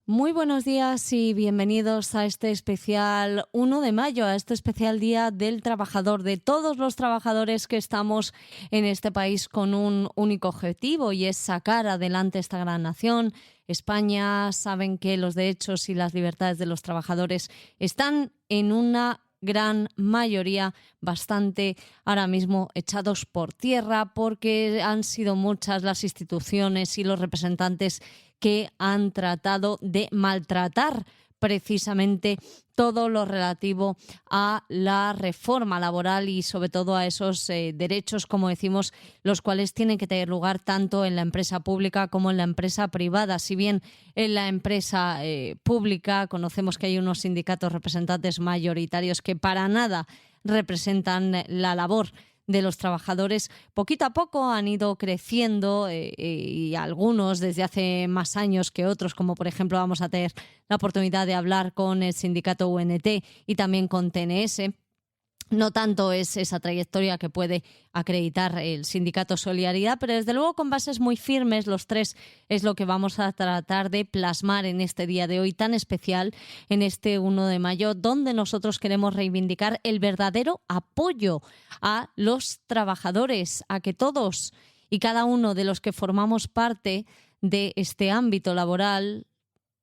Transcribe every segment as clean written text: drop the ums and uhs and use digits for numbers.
Muy buenos días y bienvenidos a este especial 1 de mayo, a este especial Día del Trabajador, de todos los trabajadores que estamos en este país con un único objetivo, y es sacar adelante esta gran nación. España, saben que los derechos y las libertades de los trabajadores están en una gran mayoría bastante ahora mismo echados por tierra, porque han sido muchas las instituciones y los representantes que han tratado de maltratar precisamente todo lo relativo a la reforma laboral y sobre todo a esos derechos, como decimos, los cuales tienen que tener lugar tanto en la empresa pública como en la empresa privada. Si bien en la empresa pública conocemos que hay unos sindicatos representantes mayoritarios que para nada representan la labor de los trabajadores, poquito a poco han ido creciendo y algunos desde hace más años que otros, como por ejemplo vamos a tener la oportunidad de hablar con el sindicato UNT y también con TNS. No tanto es esa trayectoria que puede acreditar el sindicato Solidaridad, pero desde luego con bases muy firmes. Los tres es lo que vamos a tratar de plasmar en este día de hoy tan especial, en este 1 de mayo, donde nosotros queremos reivindicar el verdadero apoyo a los trabajadores, a que todos y cada uno de los que formamos parte de este ámbito laboral,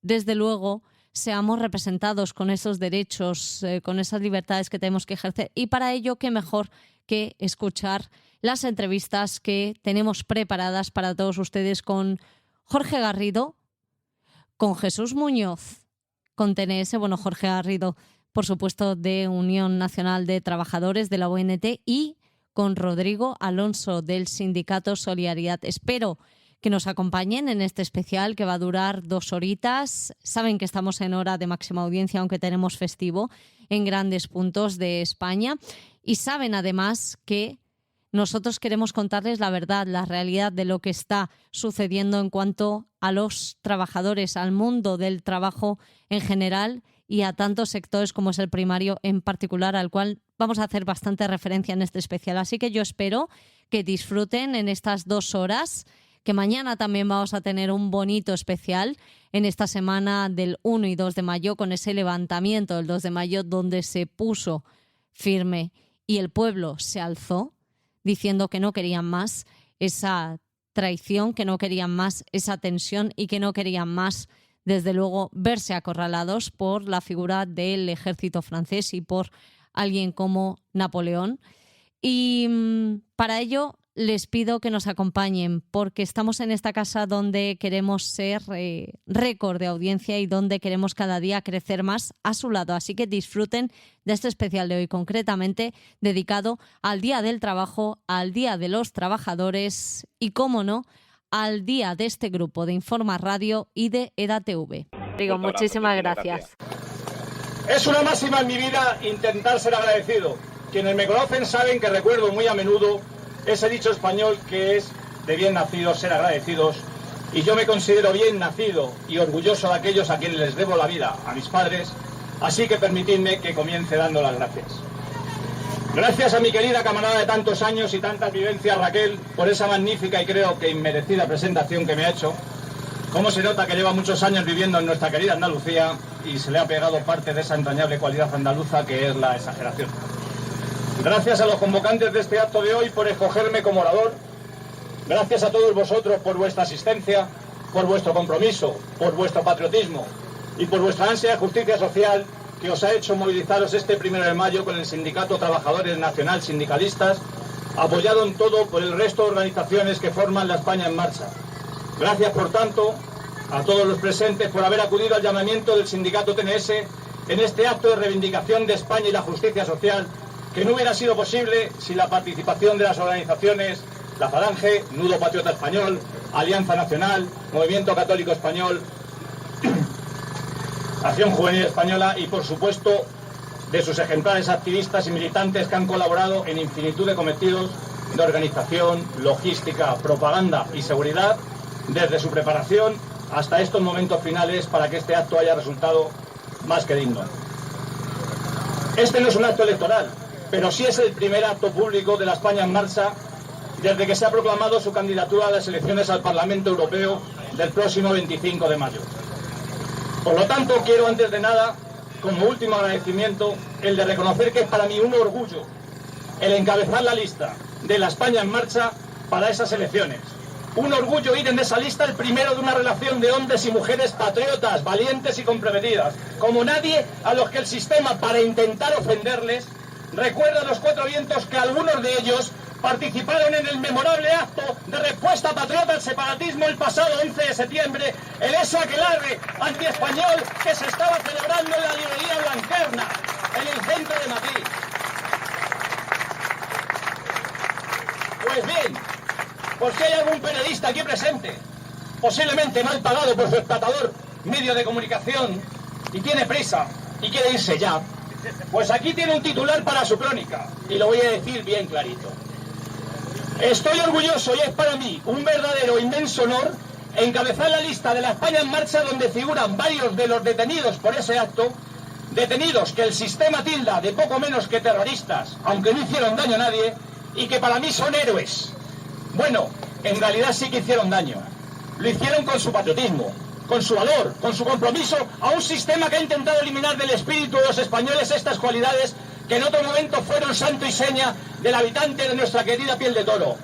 desde luego, seamos representados con esos derechos, con esas libertades que tenemos que ejercer. Y para ello, qué mejor que escuchar las entrevistas que tenemos preparadas para todos ustedes con Jorge Garrido, con Jesús Muñoz, con TNS, Jorge Garrido, por supuesto, de Unión Nacional de Trabajadores de la ONT, y con Rodrigo Alonso, del sindicato Solidaridad. Espero que nos acompañen en este especial que va a durar 2 horitas. Saben que estamos en hora de máxima audiencia, aunque tenemos festivo en grandes puntos de España. Y saben además que nosotros queremos contarles la verdad, la realidad de lo que está sucediendo en cuanto a los trabajadores, al mundo del trabajo en general y a tantos sectores como es el primario en particular, al cual vamos a hacer bastante referencia en este especial. Así que yo espero que disfruten en estas 2 horas, que mañana también vamos a tener un bonito especial en esta semana del 1 y 2 de mayo, con ese levantamiento del 2 de mayo donde se puso firme y el pueblo se alzó diciendo que no querían más esa traición, que no querían más esa tensión y que no querían más, desde luego, verse acorralados por la figura del ejército francés y por alguien como Napoleón. Y para ello les pido que nos acompañen, porque estamos en esta casa donde queremos ser récord de audiencia y donde queremos cada día crecer más a su lado. Así que disfruten de este especial de hoy, concretamente dedicado al Día del Trabajo, al Día de los Trabajadores y, cómo no, al día de este grupo de Informa Radio y de EDATV. Digo, muchísimas gracias. Es una máxima en mi vida intentar ser agradecido. Quienes me conocen saben que recuerdo muy a menudo ese dicho español que es de bien nacidos ser agradecidos, y yo me considero bien nacido y orgulloso de aquellos a quienes les debo la vida, a mis padres, así que permitidme que comience dando las gracias. Gracias a mi querida camarada de tantos años y tantas vivencias, Raquel, por esa magnífica y creo que inmerecida presentación que me ha hecho. Cómo se nota que lleva muchos años viviendo en nuestra querida Andalucía y se le ha pegado parte de esa entrañable cualidad andaluza que es la exageración. Gracias a los convocantes de este acto de hoy por escogerme como orador. Gracias a todos vosotros por vuestra asistencia, por vuestro compromiso, por vuestro patriotismo y por vuestra ansia de justicia social que os ha hecho movilizaros este 1 de mayo con el Sindicato Trabajadores Nacional Sindicalistas, apoyado en todo por el resto de organizaciones que forman la España en Marcha. Gracias, por tanto, a todos los presentes por haber acudido al llamamiento del sindicato TNS en este acto de reivindicación de España y la justicia social, que no hubiera sido posible sin la participación de las organizaciones La Falange, Nudo Patriota Español, Alianza Nacional, Movimiento Católico Español, Acción Juvenil Española y, por supuesto, de sus ejemplares activistas y militantes que han colaborado en infinitud de cometidos de organización, logística, propaganda y seguridad, desde su preparación hasta estos momentos finales, para que este acto haya resultado más que digno. Este no es un acto electoral, pero sí es el primer acto público de la España en Marcha desde que se ha proclamado su candidatura a las elecciones al Parlamento Europeo del próximo 25 de mayo. Por lo tanto, quiero antes de nada, como último agradecimiento, el de reconocer que es para mí un orgullo el encabezar la lista de la España en Marcha para esas elecciones. Un orgullo ir en esa lista el primero de una relación de hombres y mujeres patriotas, valientes y comprometidas, como nadie, a los que el sistema, para intentar ofenderles, recuerda a los cuatro vientos que algunos de ellos participaron en el memorable acto de respuesta patriota al separatismo el pasado 11 de septiembre, en ese aquelarre antiespañol que se estaba celebrando en la librería Blanquerna, en el centro de Madrid. Pues bien, ¿por qué hay algún periodista aquí presente, posiblemente mal pagado por su explotador medio de comunicación, y tiene prisa y quiere irse ya? Pues aquí tiene un titular para su crónica, y lo voy a decir bien clarito. Estoy orgulloso y es para mí un verdadero inmenso honor encabezar la lista de la España en Marcha, donde figuran varios de los detenidos por ese acto, detenidos que el sistema tilda de poco menos que terroristas, aunque no hicieron daño a nadie, y que para mí son héroes. Bueno, en realidad sí que hicieron daño. Lo hicieron con su patriotismo, con su valor, con su compromiso a un sistema que ha intentado eliminar del espíritu de los españoles estas cualidades que en otro momento fueron santo y seña del habitante de nuestra querida piel de toro.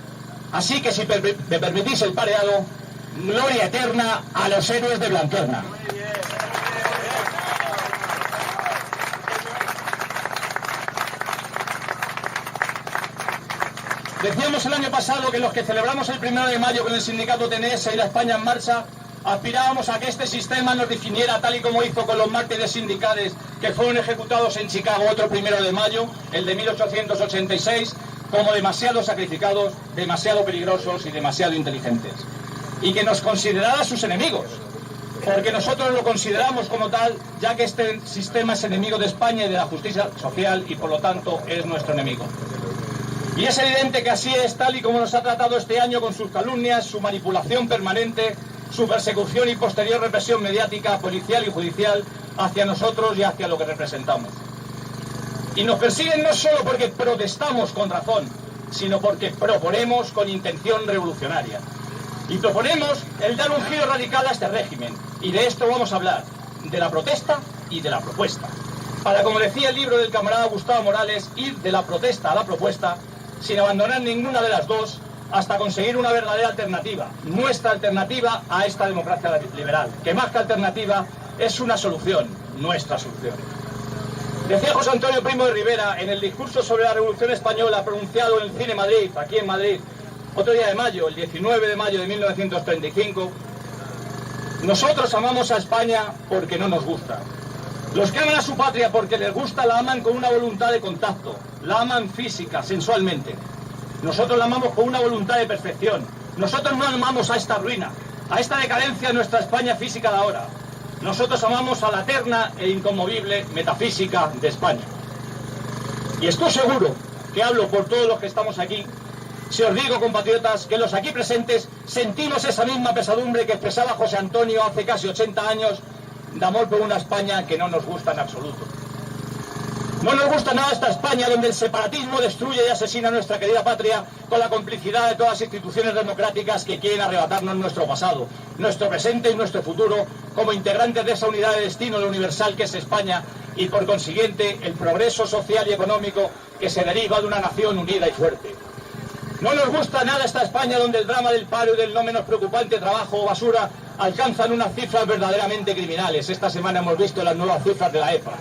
Así que si me permitís el pareado, gloria eterna a los héroes de Blanquerna. Decíamos el año pasado que los que celebramos el 1 de mayo con el sindicato TNS y la España en Marcha aspirábamos a que este sistema nos definiera tal y como hizo con los mártires sindicales que fueron ejecutados en Chicago otro 1 de mayo, el de 1886, como demasiado sacrificados, demasiado peligrosos y demasiado inteligentes. Y que nos considerara sus enemigos, porque nosotros lo consideramos como tal, ya que este sistema es enemigo de España y de la justicia social y por lo tanto es nuestro enemigo. Y es evidente que así es, tal y como nos ha tratado este año con sus calumnias, su manipulación permanente, su persecución y posterior represión mediática, policial y judicial hacia nosotros y hacia lo que representamos. Y nos persiguen no solo porque protestamos con razón, sino porque proponemos con intención revolucionaria. Y proponemos el dar un giro radical a este régimen. Y de esto vamos a hablar, de la protesta y de la propuesta. Para, como decía el libro del camarada Gustavo Morales, ir de la protesta a la propuesta, sin abandonar ninguna de las dos, hasta conseguir una verdadera alternativa, nuestra alternativa a esta democracia liberal, que más que alternativa es una solución, nuestra solución. Decía José Antonio Primo de Rivera en el discurso sobre la Revolución Española pronunciado en el Cine Madrid, aquí en Madrid, otro día de mayo, el 19 de mayo de 1935, nosotros amamos a España porque no nos gusta. Los que aman a su patria porque les gusta la aman con una voluntad de contacto, la aman física, sensualmente. Nosotros la amamos con una voluntad de perfección. Nosotros no amamos a esta ruina, a esta decadencia de nuestra España física de ahora. Nosotros amamos a la eterna e inconmovible metafísica de España. Y estoy seguro que hablo por todos los que estamos aquí, si os digo, compatriotas, que los aquí presentes sentimos esa misma pesadumbre que expresaba José Antonio hace casi 80 años, de amor por una España que no nos gusta en absoluto. No nos gusta nada esta España donde el separatismo destruye y asesina a nuestra querida patria con la complicidad de todas las instituciones democráticas que quieren arrebatarnos nuestro pasado, nuestro presente y nuestro futuro como integrantes de esa unidad de destino, lo universal que es España y por consiguiente el progreso social y económico que se deriva de una nación unida y fuerte. No nos gusta nada esta España donde el drama del paro y del no menos preocupante trabajo o basura alcanzan unas cifras verdaderamente criminales. Esta semana hemos visto las nuevas cifras de la EPA.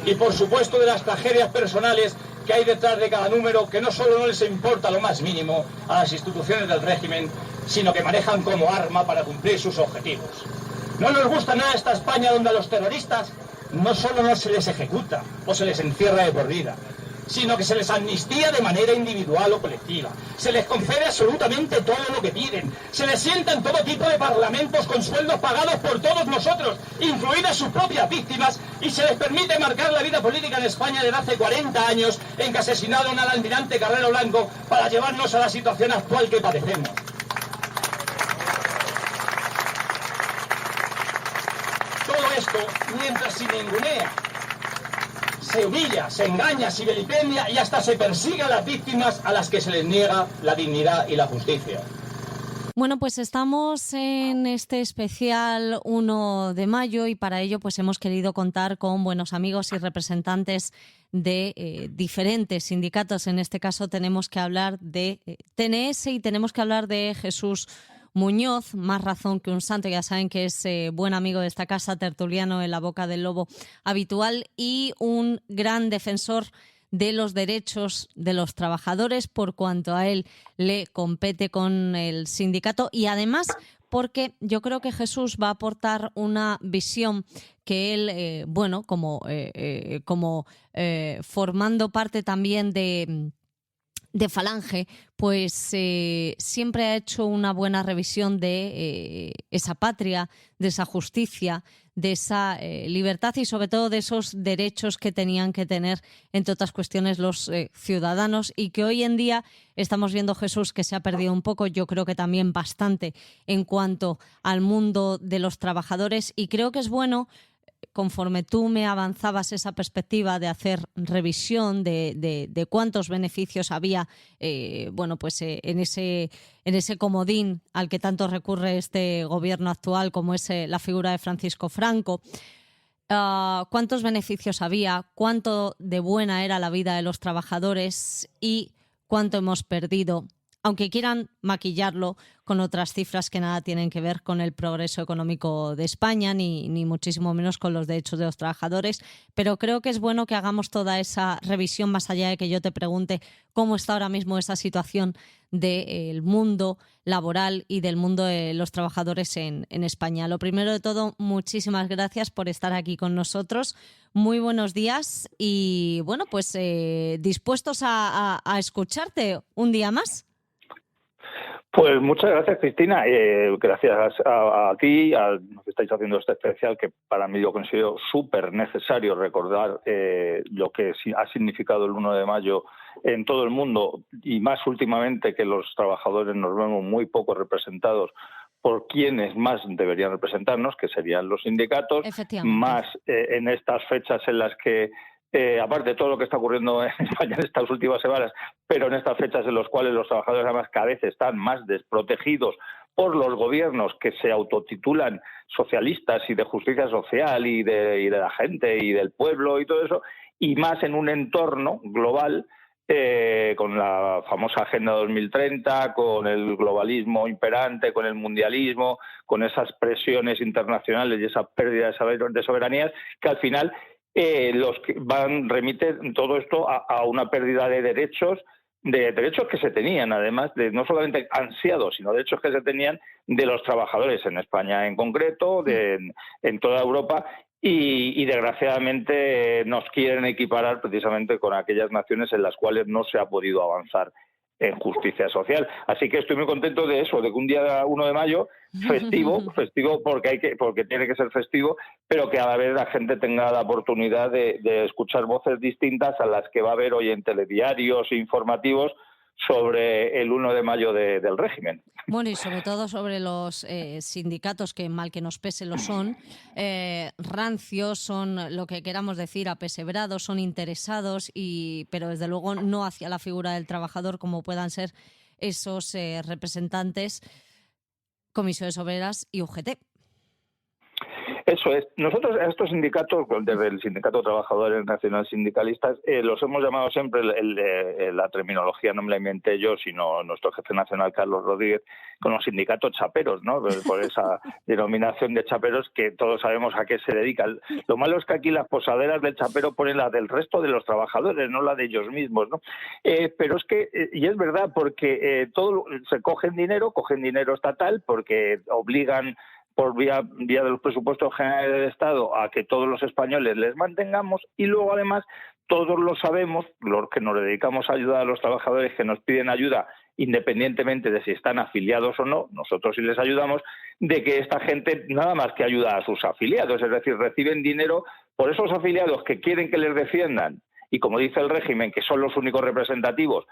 Y por supuesto de las tragedias personales que hay detrás de cada número, que no solo no les importa lo más mínimo a las instituciones del régimen, sino que manejan como arma para cumplir sus objetivos. No nos gusta nada esta España donde a los terroristas no solo no se les ejecuta o se les encierra de por vida, sino que se les amnistía de manera individual o colectiva. Se les concede absolutamente todo lo que piden. Se les sientan todo tipo de parlamentos con sueldos pagados por todos nosotros, incluidas sus propias víctimas, y se les permite marcar la vida política en España desde hace 40 años en que asesinaron al almirante Carrero Blanco para llevarnos a la situación actual que padecemos. Todo esto mientras se ningunea, se humilla, se engaña, se vilipendia y hasta se persigue a las víctimas a las que se les niega la dignidad y la justicia. Bueno, pues estamos en este especial 1 de mayo y para ello pues hemos querido contar con buenos amigos y representantes de diferentes sindicatos. En este caso tenemos que hablar de TNS y tenemos que hablar de Jesús Muñoz, más razón que un santo. Ya saben que es buen amigo de esta casa, tertuliano en la boca del lobo habitual y un gran defensor de los derechos de los trabajadores por cuanto a él le compete con el sindicato y además porque yo creo que Jesús va a aportar una visión que él, como formando parte también de Falange, pues siempre ha hecho una buena revisión de esa patria, de esa justicia, de esa libertad y sobre todo de esos derechos que tenían que tener, entre otras cuestiones, los ciudadanos y que hoy en día estamos viendo, Jesús, que se ha perdido un poco, yo creo que también bastante en cuanto al mundo de los trabajadores y creo que es bueno, conforme tú me avanzabas esa perspectiva de hacer revisión de cuántos beneficios había en ese comodín al que tanto recurre este gobierno actual como es la figura de Francisco Franco, cuántos beneficios había, cuánto de buena era la vida de los trabajadores y cuánto hemos perdido, aunque quieran maquillarlo con otras cifras que nada tienen que ver con el progreso económico de España, ni muchísimo menos con los derechos de los trabajadores. Pero creo que es bueno que hagamos toda esa revisión más allá de que yo te pregunte cómo está ahora mismo esa situación del mundo laboral y del mundo de los trabajadores en España. Lo primero de todo, muchísimas gracias por estar aquí con nosotros. Muy buenos días y, bueno, pues dispuestos a escucharte un día más. Pues muchas gracias, Cristina. Gracias a ti, a los que estáis haciendo este especial, que para mí yo considero súper necesario recordar lo que ha significado el 1 de mayo en todo el mundo y más últimamente que los trabajadores nos vemos muy poco representados por quienes más deberían representarnos, que serían los sindicatos, más en estas fechas en las que aparte de todo lo que está ocurriendo en España en estas últimas semanas, pero en estas fechas en las cuales los trabajadores además cada vez están más desprotegidos por los gobiernos que se autotitulan socialistas y de justicia social y de la gente y del pueblo y todo eso, y más en un entorno global con la famosa Agenda 2030, con el globalismo imperante, con el mundialismo, con esas presiones internacionales y esa pérdida de soberanías que al final los que remiten todo esto a una pérdida de derechos que se tenían, además de no solamente ansiados, sino derechos que se tenían de los trabajadores en España en concreto, en toda Europa, y desgraciadamente nos quieren equiparar precisamente con aquellas naciones en las cuales no se ha podido avanzar en justicia social. Así que estoy muy contento de eso, de que un día 1 de mayo, festivo porque tiene que ser festivo, pero que a la vez la gente tenga la oportunidad de escuchar voces distintas a las que va a haber hoy en telediarios e informativos sobre el 1 de mayo del régimen. Bueno, y sobre todo sobre los sindicatos, que mal que nos pese lo son, rancios, son lo que queramos decir, apesebrados, son interesados, pero desde luego no hacia la figura del trabajador como puedan ser esos representantes, Comisiones Obreras y UGT. Eso es. Nosotros a estos sindicatos, desde el Sindicato de Trabajadores Nacional Sindicalistas, los hemos llamado siempre, la terminología no me la inventé yo, sino nuestro jefe nacional, Carlos Rodríguez, con los sindicatos chaperos, ¿no? Por esa denominación de chaperos que todos sabemos a qué se dedican. Lo malo es que aquí las posaderas del chapero ponen la del resto de los trabajadores, no la de ellos mismos, ¿no? Pero es que, y es verdad, porque se cogen dinero estatal, porque obligan por vía de los presupuestos generales del Estado a que todos los españoles les mantengamos y luego además todos lo sabemos, los que nos dedicamos a ayudar a los trabajadores que nos piden ayuda independientemente de si están afiliados o no, nosotros sí les ayudamos, de que esta gente nada más que ayuda a sus afiliados, es decir, reciben dinero por esos afiliados que quieren que les defiendan y como dice el régimen, que son los únicos representativos,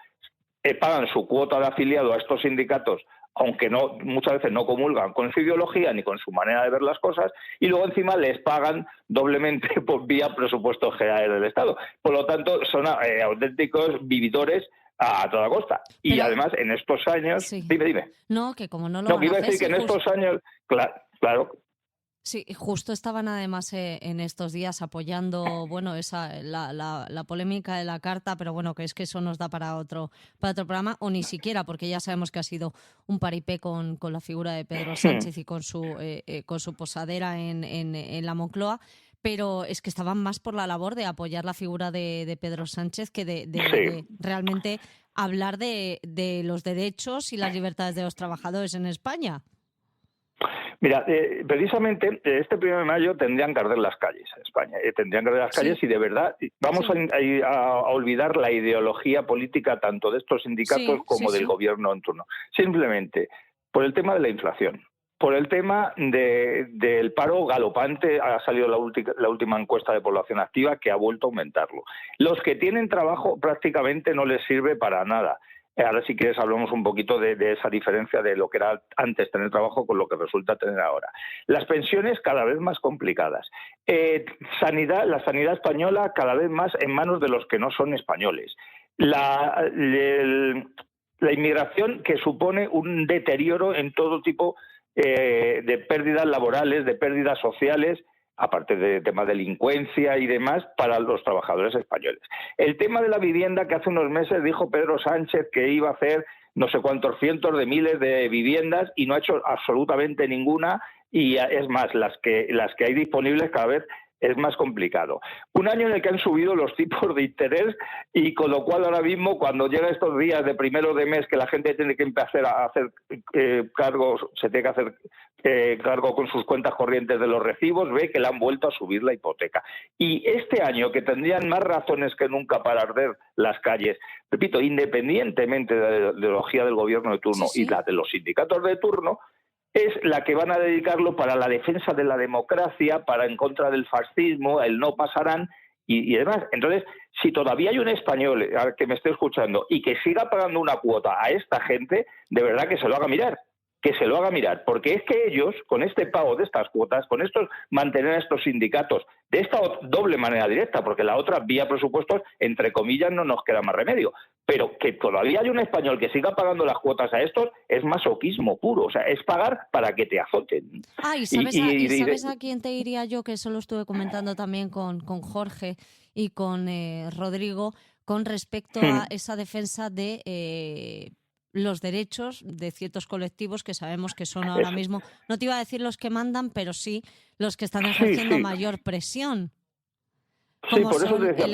pagan su cuota de afiliado a estos sindicatos, aunque no muchas veces no comulgan con su ideología ni con su manera de ver las cosas, y luego encima les pagan doblemente por vía presupuestos generales del Estado. Por lo tanto, son auténticos vividores a toda costa. Y además, en estos años... Sí. Dime. No, que como no lo van que iba a a hacer... decir que en estos años... Claro. Sí, justo estaban además en estos días apoyando, bueno, la polémica de la carta, pero bueno, que es que eso nos da para otro programa, o ni siquiera, porque ya sabemos que ha sido un paripé con la figura de Pedro Sánchez y con su posadera en la Moncloa, pero es que estaban más por la labor de apoyar la figura de Pedro Sánchez que de realmente hablar de los derechos y las libertades de los trabajadores en España. Mira, precisamente este 1 de mayo tendrían que arder las calles en España. Tendrían que arder las calles y de verdad vamos a olvidar la ideología política tanto de estos sindicatos como del gobierno en turno. Simplemente por el tema de la inflación, por el tema del paro galopante. Ha salido la última encuesta de población activa que ha vuelto a aumentarlo. Los que tienen trabajo prácticamente no les sirve para nada. Ahora, si quieres, hablamos un poquito de esa diferencia de lo que era antes tener trabajo con lo que resulta tener ahora. Las pensiones cada vez más complicadas. La sanidad española cada vez más en manos de los que no son españoles. La inmigración, que supone un deterioro en todo tipo de pérdidas laborales, de pérdidas sociales, aparte de tema de delincuencia y demás, para los trabajadores españoles. El tema de la vivienda, que hace unos meses dijo Pedro Sánchez que iba a hacer no sé cuántos cientos de miles de viviendas y no ha hecho absolutamente ninguna, y es más, las que hay disponibles cada vez es más complicado. Un año en el que han subido los tipos de interés y con lo cual ahora mismo, cuando llega estos días de primero de mes que la gente tiene que empezar a hacer cargos, se tiene que hacer cargo con sus cuentas corrientes de los recibos, ve que le han vuelto a subir la hipoteca. Y este año, que tendrían más razones que nunca para arder las calles, repito, independientemente de la ideología del gobierno de turno y la de los sindicatos de turno, es la que van a dedicarlo para la defensa de la democracia, para en contra del fascismo, el no pasarán y demás. Entonces, si todavía hay un español que me esté escuchando y que siga pagando una cuota a esta gente, de verdad que se lo haga mirar. Que se lo haga mirar, porque es que ellos, con este pago de estas cuotas, con estos mantener a estos sindicatos de esta doble manera directa, porque la otra, vía presupuestos, entre comillas, no nos queda más remedio, pero que todavía hay un español que siga pagando las cuotas a estos es masoquismo puro, o sea, es pagar para que te azoten. ¿Y sabes a quién te diría yo? Que eso lo estuve comentando también con Jorge y con Rodrigo, con respecto a esa defensa de los derechos de ciertos colectivos que sabemos que son ahora mismo, no te iba a decir los que mandan, pero sí los que están ejerciendo mayor presión. Sí, por eso te decía,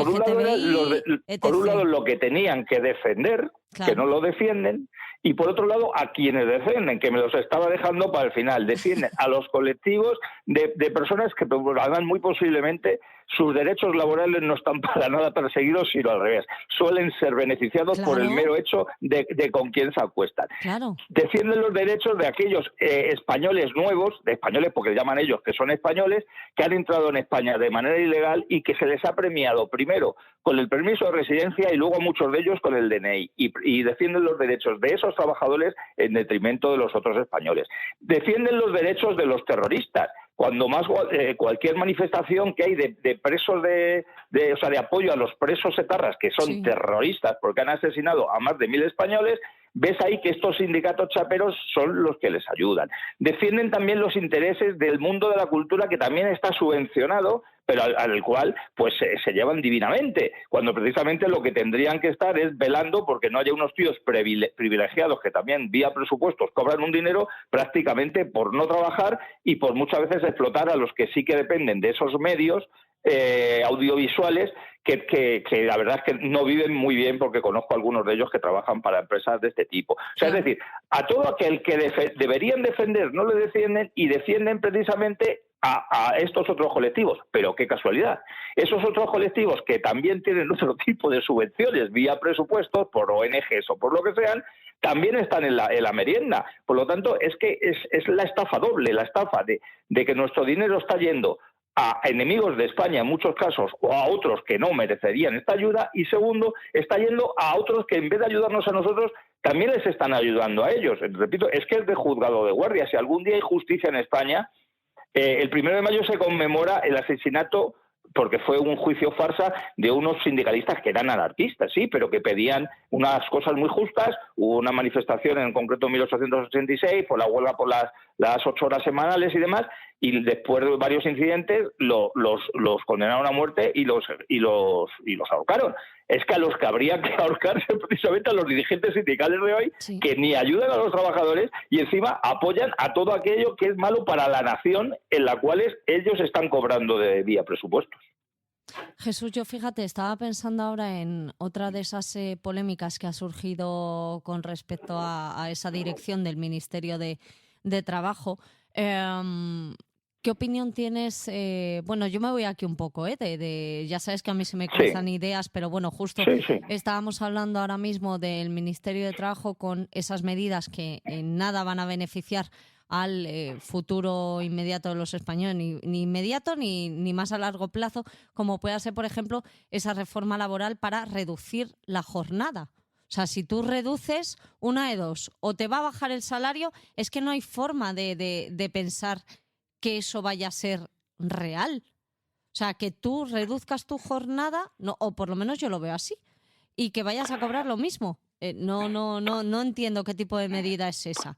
por un lado lo que tenían que defender, que no lo defienden, y por otro lado a quienes defienden, que me los estaba dejando para el final, defienden a los colectivos de personas que además muy posiblemente sus derechos laborales no están para nada perseguidos, sino al revés, suelen ser beneficiados por el mero hecho de con quién se acuestan. Defienden los derechos de aquellos españoles nuevos, de españoles porque llaman ellos que son españoles, que han entrado en España de manera ilegal y que se les ha premiado primero con el permiso de residencia y luego muchos de ellos con el DNI, y defienden los derechos de esos trabajadores en detrimento de los otros españoles. Defienden los derechos de los terroristas. Cuando más cualquier manifestación que hay de presos de apoyo a los presos etarras, que son terroristas porque han asesinado a más de 1.000 españoles, ves ahí que estos sindicatos chaperos son los que les ayudan. Defienden también los intereses del mundo de la cultura, que también está subvencionado, pero al cual pues se llevan divinamente, cuando precisamente lo que tendrían que estar es velando porque no haya unos tíos privilegiados que también vía presupuestos cobran un dinero prácticamente por no trabajar y por muchas veces explotar a los que sí que dependen de esos medios audiovisuales que la verdad es que no viven muy bien, porque conozco algunos de ellos que trabajan para empresas de este tipo. O sea, es decir, a todo aquel que deberían defender no lo defienden, y defienden precisamente a estos otros colectivos. Pero qué casualidad, esos otros colectivos que también tienen otro tipo de subvenciones vía presupuestos por ONGs o por lo que sean, también están en la merienda. Por lo tanto, es que es la estafa doble, la estafa de que nuestro dinero está yendo a enemigos de España en muchos casos, o a otros que no merecerían esta ayuda, y segundo, está yendo a otros que en vez de ayudarnos a nosotros, también les están ayudando a ellos. Repito, es que es de juzgado de guardia. Si algún día hay justicia en España, el 1 de mayo se conmemora el asesinato porque fue un juicio farsa de unos sindicalistas que eran anarquistas, sí, pero que pedían unas cosas muy justas. Hubo una manifestación en concreto en 1886 por la huelga por las 8 horas semanales y demás, y después de varios incidentes los condenaron a muerte y los ahorcaron. Es que a los que habría que ahorcarse precisamente a los dirigentes sindicales de hoy, Sí. que ni ayudan a los trabajadores y encima apoyan a todo aquello que es malo para la nación en la cual ellos están cobrando de vía presupuestos. Jesús, yo fíjate, estaba pensando ahora en otra de esas polémicas que ha surgido con respecto a esa dirección del Ministerio de Trabajo. ¿Qué opinión tienes? Bueno, yo me voy aquí un poco, ya sabes que a mí se me cruzan ideas, pero bueno, justo Sí. estábamos hablando ahora mismo del Ministerio de Trabajo con esas medidas que en nada van a beneficiar al futuro inmediato de los españoles, ni inmediato ni más a largo plazo, como pueda ser, por ejemplo, esa reforma laboral para reducir la jornada. O sea, si tú reduces, una de dos, o te va a bajar el salario, es que no hay forma de pensar que eso vaya a ser real. O sea, que tú reduzcas tu jornada, no, o por lo menos yo lo veo así, y que vayas a cobrar lo mismo. No entiendo qué tipo de medida es esa.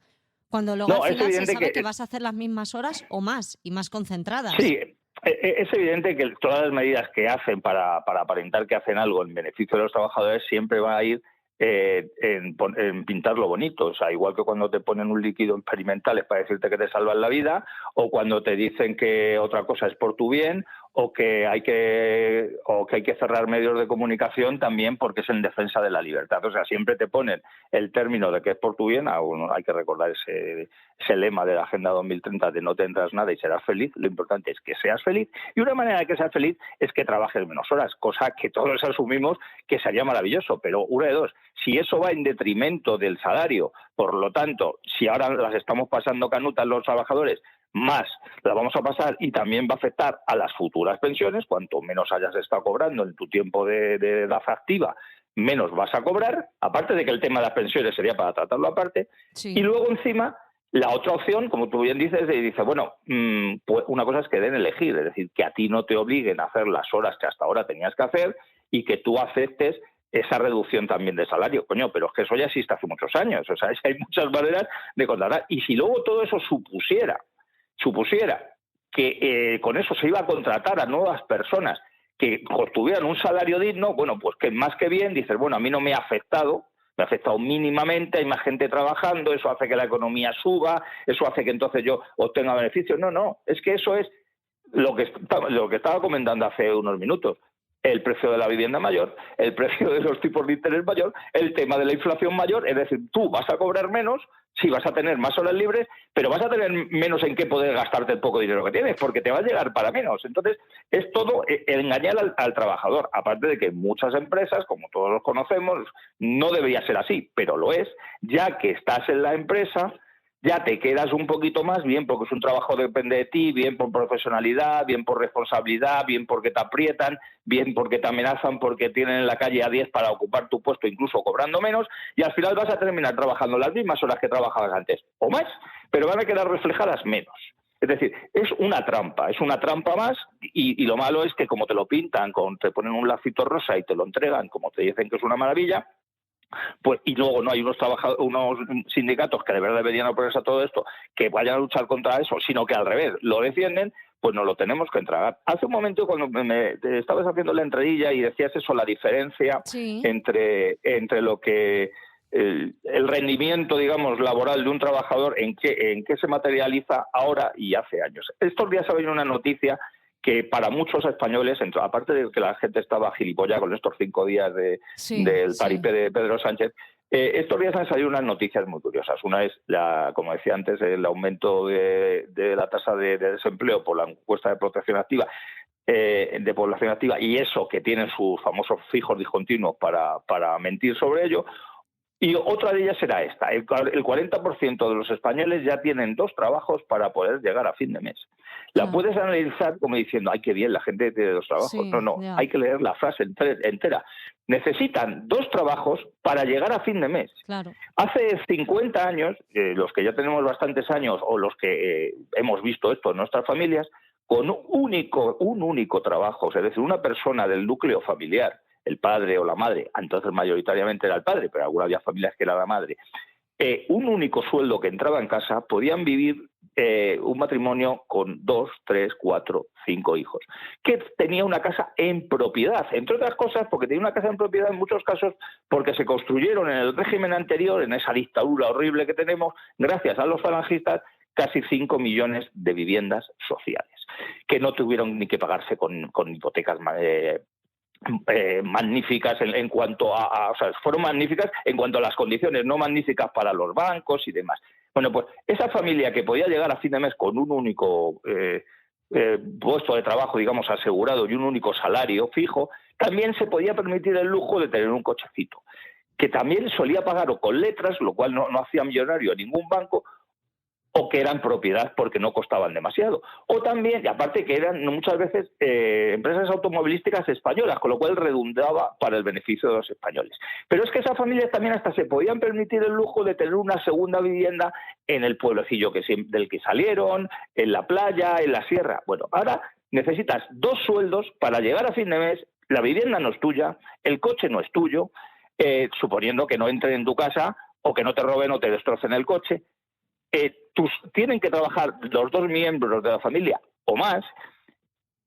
Cuando luego No, al es final se evidente sabe que que vas a hacer las mismas horas o más, y más concentradas. sí, es evidente que todas las medidas que hacen para aparentar que hacen algo en beneficio de los trabajadores siempre va a ir en pintarlo bonito. O sea, igual que cuando te ponen un líquido experimental es para decirte que te salvan la vida, o cuando te dicen que otra cosa es por tu bien, o que hay que cerrar medios de comunicación también porque es en defensa de la libertad. O sea, siempre te ponen el término de que es por tu bien. Hay que recordar ese lema de la Agenda 2030 de no tendrás nada y serás feliz. Lo importante es que seas feliz, y una manera de que seas feliz es que trabajes menos horas, cosa que todos asumimos que sería maravilloso, pero una de dos: si eso va en detrimento del salario, por lo tanto, si ahora las estamos pasando canutas los trabajadores, más la vamos a pasar, y también va a afectar a las futuras pensiones. Cuanto menos hayas estado cobrando en tu tiempo de edad activa, menos vas a cobrar, aparte de que el tema de las pensiones sería para tratarlo aparte. Sí. Y luego encima, la otra opción, como tú bien dices, bueno, pues una cosa es que den elegir, es decir, que a ti no te obliguen a hacer las horas que hasta ahora tenías que hacer y que tú aceptes esa reducción también de salario. Coño, pero es que eso ya existe hace muchos años. O sea, hay muchas maneras de contratar. Y si luego todo eso supusiera que con eso se iba a contratar a nuevas personas que tuvieran un salario digno, bueno, pues que más que bien dices, bueno, a mí no me ha afectado mínimamente, hay más gente trabajando, eso hace que la economía suba, eso hace que entonces yo obtenga beneficios. No, es que eso es lo que estaba comentando hace unos minutos. El precio de la vivienda mayor, el precio de los tipos de interés mayor, el tema de la inflación mayor. Es decir, tú vas a cobrar menos, sí vas a tener más horas libres, pero vas a tener menos en qué poder gastarte el poco dinero que tienes, porque te va a llegar para menos. Entonces, es todo engañar al trabajador. Aparte de que muchas empresas, como todos los conocemos, no debería ser así, pero lo es. Ya que estás en la empresa, ya te quedas un poquito más, bien porque es un trabajo que depende de ti, bien por profesionalidad, bien por responsabilidad, bien porque te aprietan, bien porque te amenazan porque tienen en la calle a 10 para ocupar tu puesto, incluso cobrando menos, y al final vas a terminar trabajando las mismas horas que trabajabas antes, o más, pero van a quedar reflejadas menos. Es decir, es una trampa más, y lo malo es que como te lo pintan, te ponen un lacito rosa y te lo entregan, como te dicen que es una maravilla, pues, y luego no hay unos sindicatos que de verdad deberían oponerse a todo esto, que vayan a luchar contra eso, sino que al revés lo defienden, pues nos lo tenemos que entregar. Hace un momento, cuando te estabas haciendo la entradilla y decías eso, la diferencia entre lo que el rendimiento, digamos, laboral de un trabajador, en qué se materializa ahora y hace años. Estos días ha venido una noticia que para muchos españoles, aparte de que la gente estaba gilipollas con estos 5 días del paripé de Pedro Sánchez, estos días han salido unas noticias muy curiosas. Una es, como decía antes, el aumento de la tasa de desempleo por la encuesta de protección activa, de población activa, y eso que tienen sus famosos fijos discontinuos para mentir sobre ello. Y otra de ellas será esta: el 40% de los españoles ya tienen 2 trabajos para poder llegar a fin de mes. La puedes analizar como diciendo, ¡ay, qué bien, la gente tiene 2 trabajos! Sí, no, hay que leer la frase entera. Necesitan 2 trabajos para llegar a fin de mes. Claro. Hace 50 años, los que ya tenemos bastantes años, o los que hemos visto esto en nuestras familias, con un único trabajo, o sea, es decir, una persona del núcleo familiar, el padre o la madre, entonces mayoritariamente era el padre, pero algunas había familias que era la madre, un único sueldo que entraba en casa, podían vivir un matrimonio con 2, 3, 4, 5 hijos, que tenía una casa en propiedad, entre otras cosas porque tenía una casa en propiedad en muchos casos porque se construyeron en el régimen anterior, en esa dictadura horrible que tenemos, gracias a los falangistas, casi 5 millones de viviendas sociales, que no tuvieron ni que pagarse con hipotecas magníficas en cuanto o sea, fueron magníficas en cuanto a las condiciones, no magníficas para los bancos y demás. Bueno, pues esa familia que podía llegar a fin de mes con un único puesto de trabajo, digamos, asegurado y un único salario fijo, también se podía permitir el lujo de tener un cochecito, que también solía pagar o con letras, lo cual no hacía millonario a ningún banco, o que eran propiedad porque no costaban demasiado. O también, y aparte que eran muchas veces empresas automovilísticas españolas, con lo cual redundaba para el beneficio de los españoles. Pero es que esas familias también hasta se podían permitir el lujo de tener una segunda vivienda en el pueblecillo del que salieron, en la playa, en la sierra. Bueno, ahora necesitas 2 sueldos para llegar a fin de mes, la vivienda no es tuya, el coche no es tuyo, suponiendo que no entren en tu casa o que no te roben o te destrocen el coche. Tienen que trabajar los 2 miembros de la familia o más,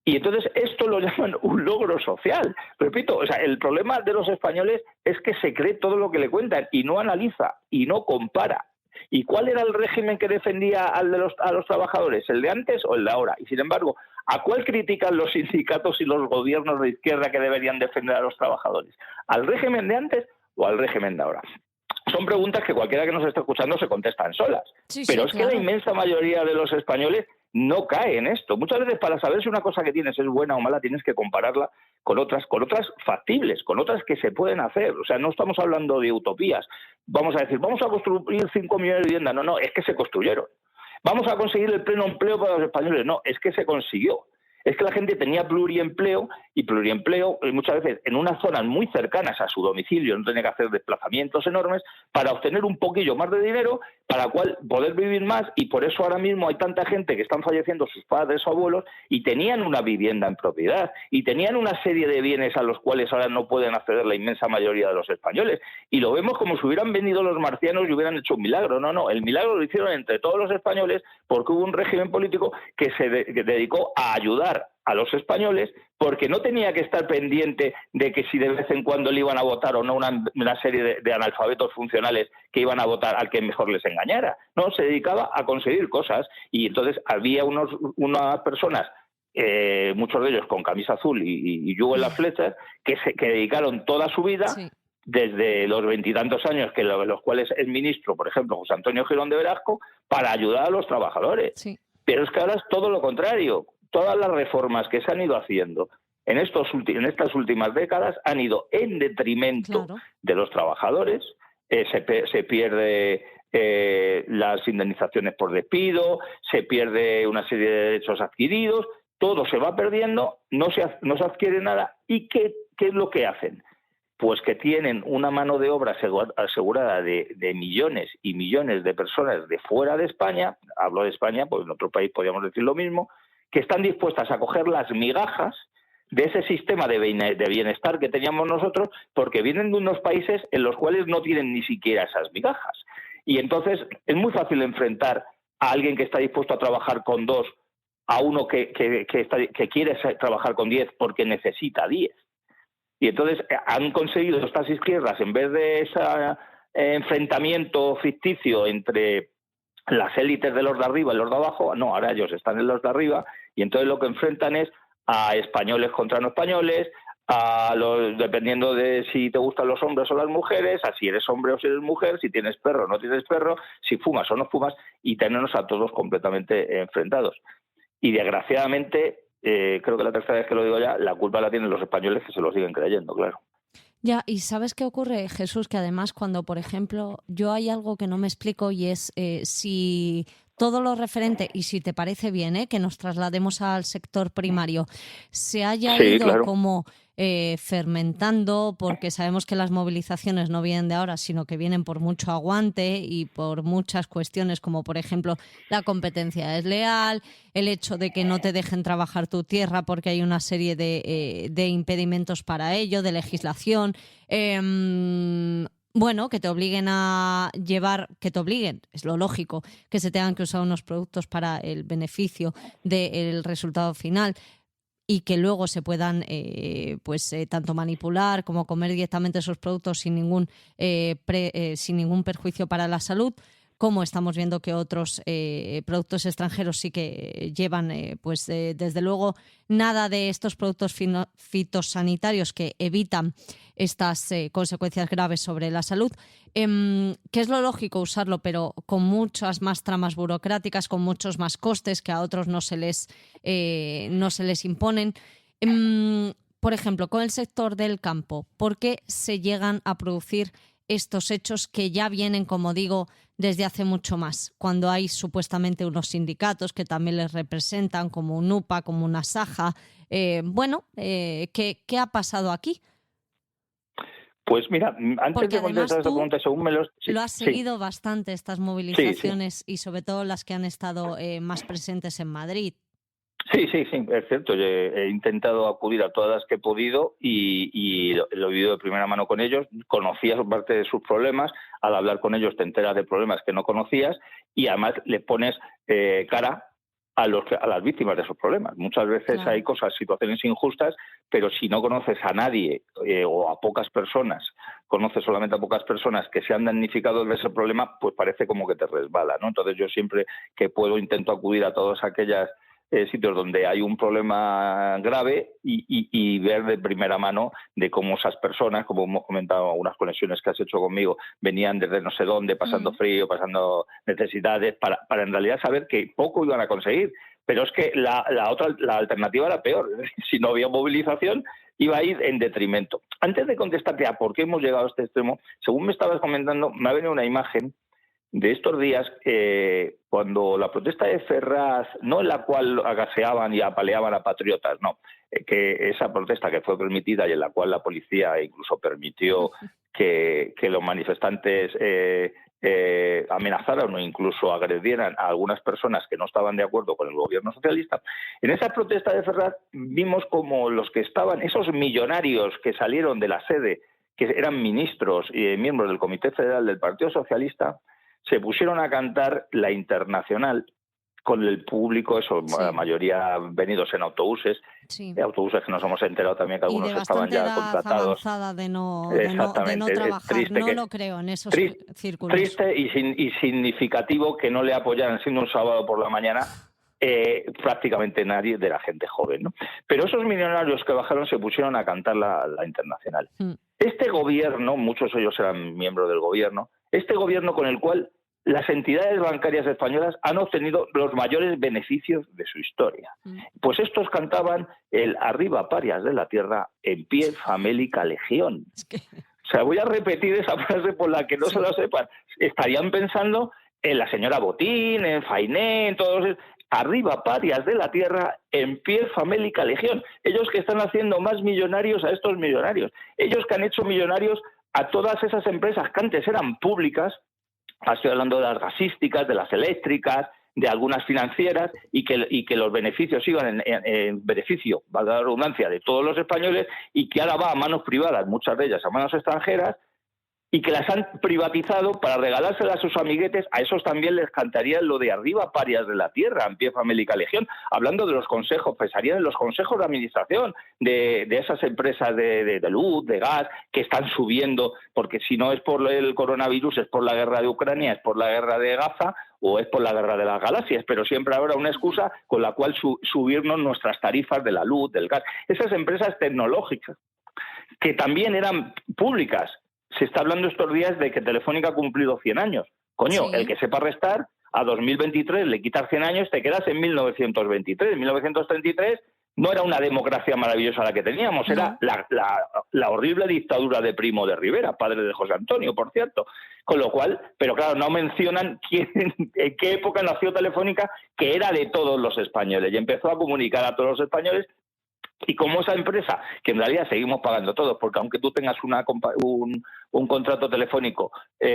y entonces esto lo llaman un logro social. Repito, o sea, el problema de los españoles es que se cree todo lo que le cuentan y no analiza y no compara. ¿Y cuál era el régimen que defendía a los trabajadores? ¿El de antes o el de ahora? Y sin embargo, ¿a cuál critican los sindicatos y los gobiernos de izquierda que deberían defender a los trabajadores? ¿Al régimen de antes o al régimen de ahora? Son preguntas que cualquiera que nos esté escuchando se contestan solas. Sí, pero es claro. que la inmensa mayoría de los españoles no cae en esto. Muchas veces para saber si una cosa que tienes es buena o mala tienes que compararla con otras factibles, con otras que se pueden hacer. O sea, no estamos hablando de utopías. Vamos a decir, vamos a construir 5 millones de viviendas. No, es que se construyeron. Vamos a conseguir el pleno empleo para los españoles. No, es que se consiguió. Es que la gente tenía pluriempleo muchas veces en unas zonas muy cercanas a su domicilio, no tenía que hacer desplazamientos enormes para obtener un poquillo más de dinero para poder vivir más, y por eso ahora mismo hay tanta gente que están falleciendo sus padres o abuelos y tenían una vivienda en propiedad y tenían una serie de bienes a los cuales ahora no pueden acceder la inmensa mayoría de los españoles, y lo vemos como si hubieran venido los marcianos y hubieran hecho un milagro. No, el milagro lo hicieron entre todos los españoles porque hubo un régimen político que se dedicó a ayudar a los españoles, porque no tenía que estar pendiente de que si de vez en cuando le iban a votar o no una serie de analfabetos funcionales que iban a votar al que mejor les engañara. No, se dedicaba a conseguir cosas, y entonces había unas personas, muchos de ellos con camisa azul y yugo en las flechas, que dedicaron toda su vida, sí, desde los 20 y tantos años, que los cuales es ministro, por ejemplo, José Antonio Girón de Velasco, para ayudar a los trabajadores. Sí. Pero es que ahora es todo lo contrario. Todas las reformas que se han ido haciendo en estas últimas décadas han ido en detrimento, claro, de los trabajadores. Se pierde las indemnizaciones por despido, se pierde una serie de derechos adquiridos, todo se va perdiendo, no se adquiere nada. ¿Y qué es lo que hacen? Pues que tienen una mano de obra asegurada de millones y millones de personas de fuera de España, hablo de España, pues en otro país podríamos decir lo mismo, que están dispuestas a coger las migajas de ese sistema de bienestar que teníamos nosotros, porque vienen de unos países en los cuales no tienen ni siquiera esas migajas. Y entonces es muy fácil enfrentar a alguien que está dispuesto a trabajar con 2 a uno que quiere trabajar con 10 porque necesita 10. Y entonces han conseguido estas izquierdas, en vez de ese enfrentamiento ficticio entre las élites de los de arriba y los de abajo, no, ahora ellos están en los de arriba, y entonces lo que enfrentan es a españoles contra no españoles, dependiendo de si te gustan los hombres o las mujeres, a si eres hombre o si eres mujer, si tienes perro o no tienes perro, si fumas o no fumas, y tenernos a todos completamente enfrentados. Y desgraciadamente, creo que la tercera vez que lo digo ya, la culpa la tienen los españoles, que se lo siguen creyendo, claro. Ya, y ¿sabes qué ocurre, Jesús? Que además cuando, por ejemplo, yo hay algo que no me explico, y es si todo lo referente, y si te parece bien, que nos traslademos al sector primario, se haya ido claro. como fermentando, porque sabemos que las movilizaciones no vienen de ahora, sino que vienen por mucho aguante y por muchas cuestiones, como por ejemplo la competencia desleal, el hecho de que no te dejen trabajar tu tierra porque hay una serie de impedimentos para ello, de legislación. Bueno, que te obliguen a llevar, que te obliguen, es lo lógico, que se tengan que usar unos productos para el beneficio del resultado final y que luego se puedan tanto manipular como comer directamente esos productos sin ningún perjuicio para la salud, como estamos viendo que otros productos extranjeros sí que llevan, desde luego, nada de estos productos fitosanitarios que evitan estas consecuencias graves sobre la salud, que es lo lógico usarlo, pero con muchas más tramas burocráticas, con muchos más costes que a otros no se les imponen. Por ejemplo, con el sector del campo, ¿por qué se llegan a producir estos hechos que ya vienen, como digo, desde hace mucho más, cuando hay supuestamente unos sindicatos que también les representan, como un UPA, como una SAJA? ¿Qué ha pasado aquí? Pues mira, antes Porque de contestar esta pregunta, según me lo has seguido bastante, estas movilizaciones, y sobre todo las que han estado más presentes en Madrid. Sí, es cierto. Yo he intentado acudir a todas las que he podido y lo he vivido de primera mano con ellos. Conocías parte de sus problemas. Al hablar con ellos te enteras de problemas que no conocías y además le pones cara a las víctimas de esos problemas. Muchas veces Claro. hay situaciones injustas, pero si no conoces a nadie o a pocas personas, conoces solamente a pocas personas que se han damnificado de ese problema, pues parece como que te resbala, ¿no? Entonces yo siempre que puedo intento acudir a todas aquellas sitios donde hay un problema grave y ver de primera mano de cómo esas personas, como hemos comentado algunas conexiones que has hecho conmigo, venían desde no sé dónde, pasando frío, pasando necesidades, para en realidad saber que poco iban a conseguir. Pero es que la alternativa era peor. Si no había movilización, iba a ir en detrimento. Antes de contestarte a por qué hemos llegado a este extremo, según me estabas comentando, me ha venido una imagen de estos días, cuando la protesta de Ferraz, no en la cual agaseaban y apaleaban a patriotas, no, que esa protesta que fue permitida y en la cual la policía incluso permitió que los manifestantes amenazaran o incluso agredieran a algunas personas que no estaban de acuerdo con el gobierno socialista. En esa protesta de Ferraz vimos como los que estaban, esos millonarios que salieron de la sede, que eran ministros y miembros del Comité Federal del Partido Socialista, se pusieron a cantar la Internacional con el público, la mayoría venidos en autobuses, autobuses que nos hemos enterado también que algunos estaban ya contratados. Avanzada de no trabajar, triste, no lo creo en esos círculos. Triste y significativo que no le apoyaran, siendo un sábado por la mañana, prácticamente nadie de la gente joven, ¿no? Pero esos millonarios que bajaron se pusieron a cantar la Internacional. Este gobierno, muchos de ellos eran miembros del gobierno, este gobierno con el cual las entidades bancarias españolas han obtenido los mayores beneficios de su historia. Pues estos cantaban el arriba parias de la tierra, en pie famélica legión. O sea, voy a repetir esa frase por la que no se lo sepan. Estarían pensando en la señora Botín, en Fainé, en todos. Arriba parias de la tierra, en pie famélica legión. Ellos que están haciendo más millonarios a estos millonarios. Ellos que han hecho millonarios a todas esas empresas que antes eran públicas. Estoy hablando de las gasísticas, de las eléctricas, de algunas financieras, y que los beneficios iban en beneficio, valga la redundancia, de todos los españoles, y que ahora va a manos privadas, muchas de ellas a manos extranjeras, y que las han privatizado para regalárselas a sus amiguetes. A esos también les cantarían lo de arriba parias de la tierra, en pie famélica legión, hablando de los consejos, pensarían en los consejos de administración de esas empresas de luz, de gas, que están subiendo, porque si no es por el coronavirus, es por la guerra de Ucrania, es por la guerra de Gaza, o es por la guerra de las galaxias, pero siempre habrá una excusa con la cual subirnos nuestras tarifas de la luz, del gas. Esas empresas tecnológicas, que también eran públicas. Se está hablando estos días de que Telefónica ha cumplido 100 años. Coño, el que sepa restar, a 2023 le quitas 100 años, te quedas en 1923. En 1933 No era una democracia maravillosa la que teníamos, era la horrible dictadura de Primo de Rivera, padre de José Antonio, por cierto. Con lo cual, pero claro, no mencionan en qué época nació Telefónica, que era de todos los españoles, y empezó a comunicar a todos los españoles. Y como esa empresa, que en realidad seguimos pagando todos, porque aunque tú tengas un contrato telefónico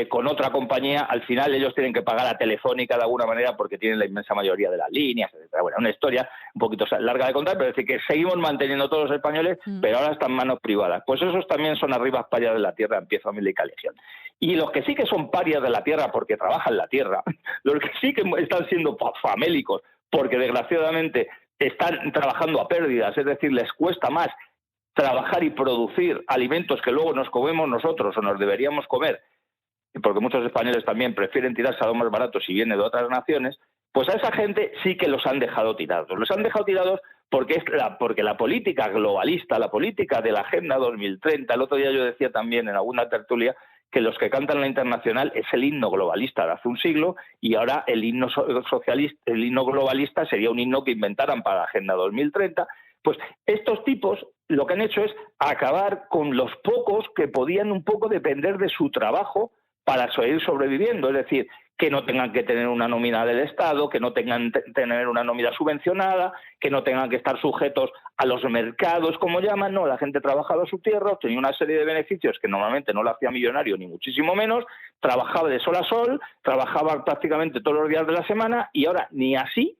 con otra compañía, al final ellos tienen que pagar a Telefónica de alguna manera porque tienen la inmensa mayoría de las líneas, etcétera. Bueno, una historia un poquito larga de contar, pero es decir, que seguimos manteniendo todos los españoles, pero ahora están en manos privadas. Pues esos también son arribas parias de la tierra en pie, familia y coalición. Y los que sí que son parias de la tierra porque trabajan la tierra, los que sí que están siendo famélicos porque desgraciadamente están trabajando a pérdidas, es decir, les cuesta más trabajar y producir alimentos que luego nos comemos nosotros o nos deberíamos comer, porque muchos españoles también prefieren tirarse a lo más barato si viene de otras naciones, pues a esa gente sí que los han dejado tirados. Los han dejado tirados porque la política globalista, la política de la Agenda 2030, el otro día yo decía también en alguna tertulia que los que cantan la Internacional es el himno globalista de hace un siglo y ahora el himno socialista, el himno globalista sería un himno que inventaran para la Agenda 2030. Pues estos tipos lo que han hecho es acabar con los pocos que podían un poco depender de su trabajo para seguir sobreviviendo, es decir, que no tengan que tener una nómina del Estado, que no tengan que tener una nómina subvencionada, que no tengan que estar sujetos a los mercados, como llaman, no, la gente trabajaba a su tierra, obtenía una serie de beneficios que normalmente no lo hacía millonario, ni muchísimo menos, trabajaba de sol a sol, trabajaba prácticamente todos los días de la semana, y ahora ni así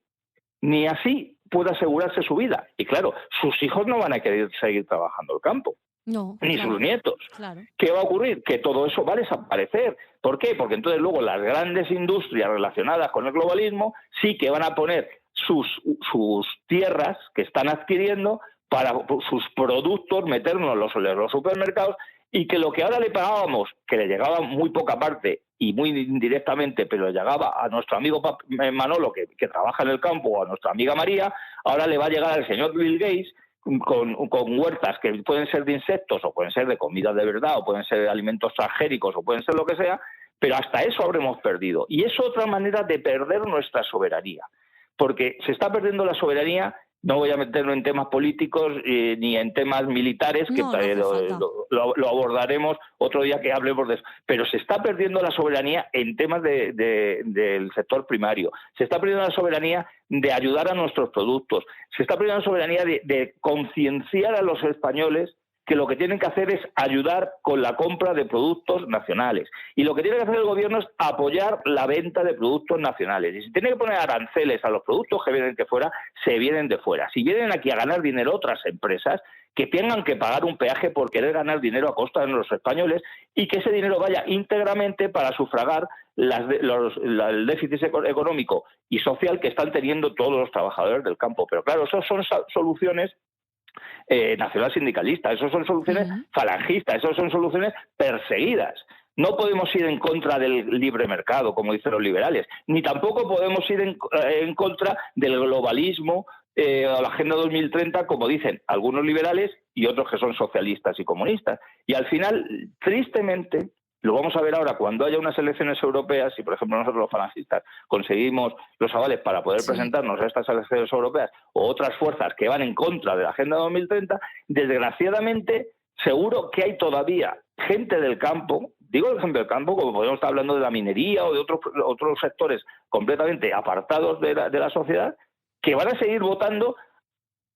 puede asegurarse su vida. Y claro, sus hijos no van a querer seguir trabajando el campo. No, ni claro, sus nietos. Claro. ¿Qué va a ocurrir? Que todo eso va a desaparecer. ¿Por qué? Porque entonces luego las grandes industrias relacionadas con el globalismo sí que van a poner sus tierras que están adquiriendo para sus productos, meternos en los supermercados, y que lo que ahora le pagábamos, que le llegaba muy poca parte y muy indirectamente, pero le llegaba a nuestro amigo Manolo, que trabaja en el campo, o a nuestra amiga María, ahora le va a llegar al señor Bill Gates con huertas que pueden ser de insectos o pueden ser de comida de verdad o pueden ser de alimentos transgénicos o pueden ser lo que sea, pero hasta eso habremos perdido. Y es otra manera de perder nuestra soberanía, porque se está perdiendo la soberanía. No voy a meterlo en temas políticos ni en temas militares, que lo abordaremos otro día que hablemos de eso. Pero se está perdiendo la soberanía en temas del sector primario. Se está perdiendo la soberanía de ayudar a nuestros productos. Se está perdiendo la soberanía de concienciar a los españoles que lo que tienen que hacer es ayudar con la compra de productos nacionales. Y lo que tiene que hacer el gobierno es apoyar la venta de productos nacionales. Y si tiene que poner aranceles a los productos que vienen de fuera, se vienen de fuera. Si vienen aquí a ganar dinero otras empresas, que tengan que pagar un peaje por querer ganar dinero a costa de los españoles y que ese dinero vaya íntegramente para sufragar el déficit económico y social que están teniendo todos los trabajadores del campo. Pero claro, esas son soluciones nacional sindicalista, eso son soluciones falangistas, eso son soluciones perseguidas. No podemos ir en contra del libre mercado, como dicen los liberales, ni tampoco podemos ir en contra del globalismo o la Agenda 2030, como dicen algunos liberales y otros que son socialistas y comunistas. Y al final, tristemente, lo vamos a ver ahora cuando haya unas elecciones europeas, y por ejemplo nosotros los falangistas conseguimos los avales para poder presentarnos a estas elecciones europeas o otras fuerzas que van en contra de la Agenda 2030, desgraciadamente seguro que hay todavía gente del campo, digo el ejemplo del campo, como podemos estar hablando de la minería o de otros sectores completamente apartados de la sociedad, que van a seguir votando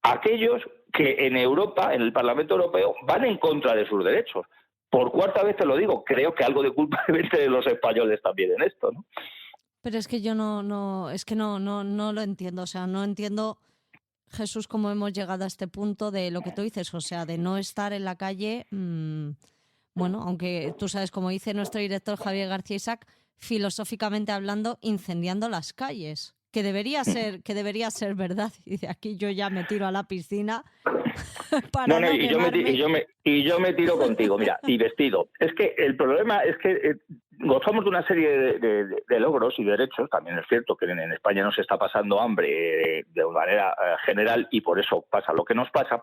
a aquellos que en Europa, en el Parlamento Europeo, van en contra de sus derechos. Por cuarta vez te lo digo, creo que algo de culpa debe de los españoles también en esto, ¿no? Pero es que yo no lo entiendo, o sea, no entiendo, Jesús, cómo hemos llegado a este punto de lo que tú dices, o sea, de no estar en la calle, bueno, aunque tú sabes, como dice nuestro director Javier García Isaac, filosóficamente hablando, incendiando las calles, que debería ser verdad, y de aquí yo ya me tiro a la piscina. Y yo me tiro contigo, mira, y vestido. Es que el problema es que gozamos de una serie de logros y derechos. También es cierto que en España no se está pasando hambre de manera general y por eso pasa lo que nos pasa.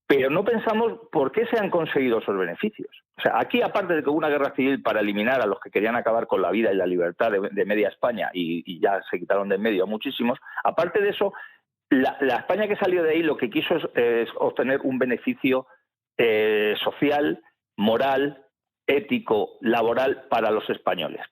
Pero no pensamos por qué se han conseguido esos beneficios. O sea, aquí, aparte de que hubo una guerra civil para eliminar a los que querían acabar con la vida y la libertad de media España y ya se quitaron de en medio a muchísimos, aparte de eso, la España que salió de ahí lo que quiso es obtener un beneficio social, moral, ético, laboral para los españoles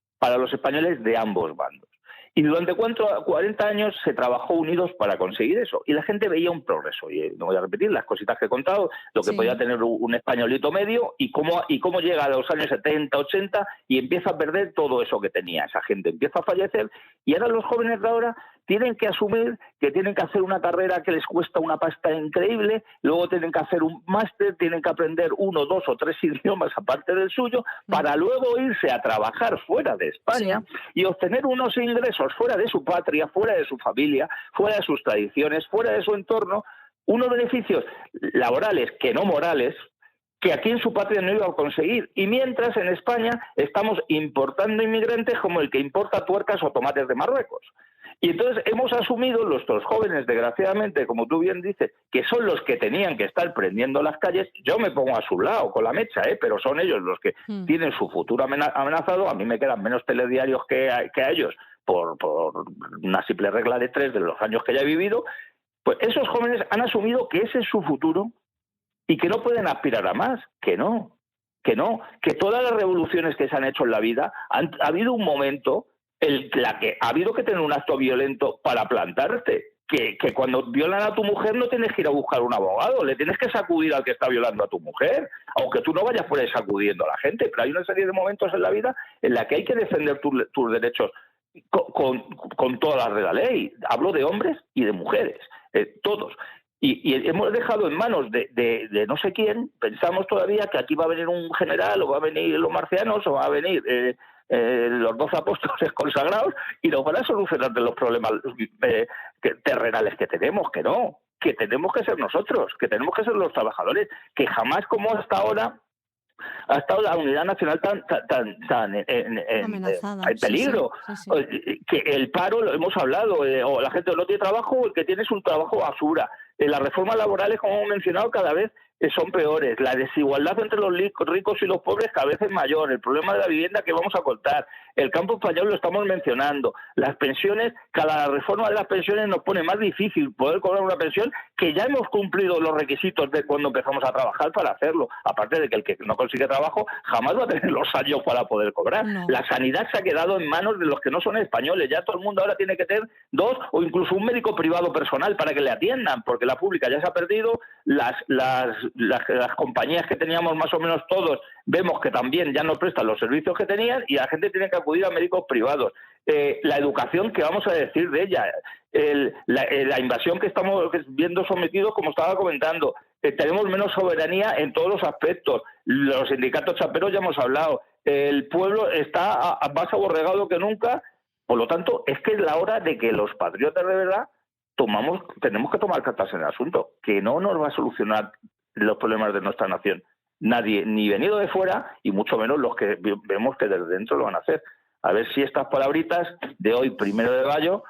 de ambos bandos. Y durante 40 años se trabajó unidos para conseguir eso. Y la gente veía un progreso. Y no voy a repetir las cositas que he contado, lo que podía tener un españolito medio y cómo llega a los años 70, 80 y empieza a perder todo eso que tenía. Esa gente empieza a fallecer y ahora los jóvenes de ahora tienen que asumir que tienen que hacer una carrera que les cuesta una pasta increíble, luego tienen que hacer un máster, tienen que aprender 1, 2 o 3 idiomas aparte del suyo, para luego irse a trabajar fuera de España y obtener unos ingresos fuera de su patria, fuera de su familia, fuera de sus tradiciones, fuera de su entorno, unos beneficios laborales que no morales, que aquí en su patria no iba a conseguir. Y mientras en España estamos importando inmigrantes como el que importa tuercas o tomates de Marruecos. Y entonces hemos asumido, nuestros jóvenes, desgraciadamente, como tú bien dices, que son los que tenían que estar prendiendo las calles. Yo me pongo a su lado con la mecha, pero son ellos los que tienen su futuro amenazado. A mí me quedan menos telediarios que a ellos por una simple regla de 3 de los años que ya he vivido. Pues esos jóvenes han asumido que ese es su futuro y que no pueden aspirar a más, que todas las revoluciones que se han hecho en la vida ha habido un momento en la que ha habido que tener un acto violento para plantarte, que cuando violan a tu mujer no tienes que ir a buscar un abogado, le tienes que sacudir al que está violando a tu mujer, aunque tú no vayas por ahí sacudiendo a la gente, pero hay una serie de momentos en la vida en la que hay que defender tus derechos con todas las de la ley. Hablo de hombres y de mujeres, todos. Y hemos dejado en manos de no sé quién, pensamos todavía que aquí va a venir un general, o va a venir los marcianos, o va a venir los 12 apóstoles consagrados, y nos van a solucionar de los problemas terrenales que tenemos, que tenemos que ser nosotros, que tenemos que ser los trabajadores, que jamás como hasta ahora ha estado la unidad nacional tan en peligro. Sí. Que el paro, lo hemos hablado, o la gente no tiene trabajo, el que tiene es un trabajo basura. Las reformas laborales, como hemos mencionado, cada vez son peores. La desigualdad entre los ricos y los pobres cada vez es mayor. El problema de la vivienda que vamos a contar. El campo español lo estamos mencionando. Las pensiones, cada reforma de las pensiones nos pone más difícil poder cobrar una pensión, que ya hemos cumplido los requisitos de cuando empezamos a trabajar para hacerlo. Aparte de que el que no consigue trabajo jamás va a tener los años para poder cobrar. No. La sanidad se ha quedado en manos de los que no son españoles. Ya todo el mundo ahora tiene que tener 2 o incluso un médico privado personal para que le atiendan, porque la pública ya se ha perdido. Las compañías que teníamos más o menos todos, vemos que también ya no prestan los servicios que tenían y la gente tiene que acudir a médicos privados. La educación, ¿qué vamos a decir de ella? La invasión que estamos viendo sometidos, como estaba comentando. Tenemos menos soberanía en todos los aspectos. Los sindicatos chaperos ya hemos hablado. El pueblo está más aborregado que nunca. Por lo tanto, es que es la hora de que los patriotas de verdad tenemos que tomar cartas en el asunto, que no nos va a solucionar los problemas de nuestra nación nadie, ni venido de fuera, y mucho menos los que vemos que desde dentro lo van a hacer. A ver si estas palabritas de hoy, 1 de mayo,